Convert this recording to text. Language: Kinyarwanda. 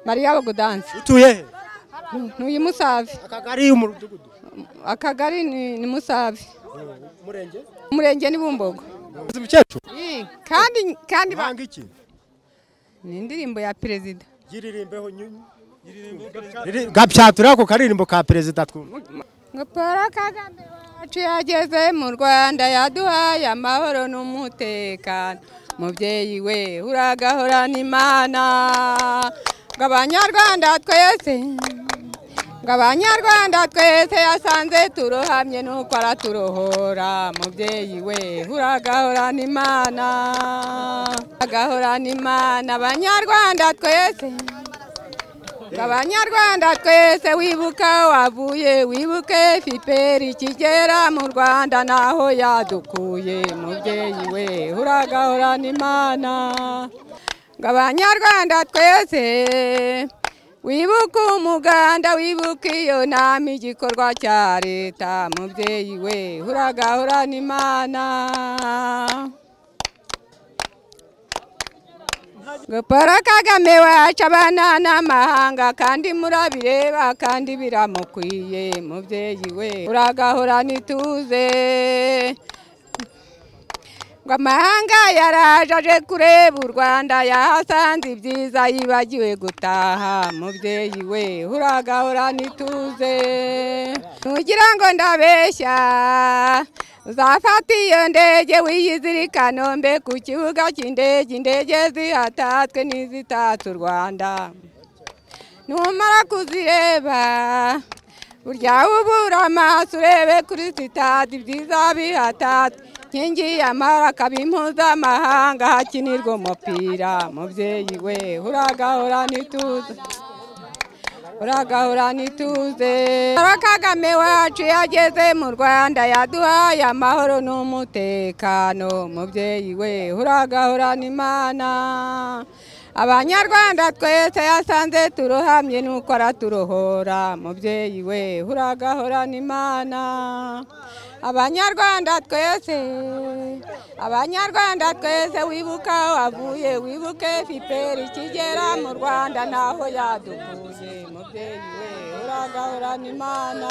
Mariya Godanse. Utuye he? Ntuye Musave. Akagari mu Mudugudu. Akagari ni Musave. Umurenge? Umurenge ni Bumbogo. Umukecuru? Kandi banga iki? Ni indirimbo ya perezida. Giririmbeho nyunyu. Gapyatura ko karirimbo ka perezida twumva. Ngo Paul Kagame wacu yageze mu Rwanda yaduhaye amahoro n'umutekano. Mubyeyi we uragahorana Imana. Ng'Abanyarwanda twese yasanze turohamye nuko araturohora. Mubyeyi we uragahorana Imana. Agahorana Imana Abanyarwanda twese. Abanyarwanda twese wibuka wavuye wibuke FPR ikigera mu Rwanda naho yadukuye. Mubyeyi we uragahorana Imana. Abanyarwanda twese wibuka umuganda wibuka iyo nama igikorwa cya leta. Mubyeyi we uragahorana Imana. Ngo Paul Kagame wacu abana n'amahanga kandi murabireba kandi biramukwiye. Mubyeyi we uragahorana ituze. Ngo amahanga yaraje aje kureba u Rwanda yahasanze ibyiza yibagiwe gutaha. Mubyeyi we uragahorana ituze. Ntugira ngo ndabeshya uzafata iyo ndege wiyizirika Kanombe ku kibuga cy'indege. Indege zihatatswe n'izitatse u Rwanda. Numara kuzireba burya ubura amaso urebe kuri sitade ibyiza bihatatse. Nkingi y'amahoro akaba impuzamahanga hakinirwa umupira. Mubyeyi we uragahorana ituze. Uragahorana ituze. Paul Kagame wacu yageze mu Rwanda yaduhaye amahoro n'umutekano. Mubyeyi we uragahorana Imana. Abanyarwanda twese yasanze turohamye nuko araturohora. Mubyeyi we uragahorana Imana. Abanyarwanda twese wibuka wavuye wibuke FPR ikigera mu Rwanda naho yadukuye. Mubyeyi we uragahorana Imana.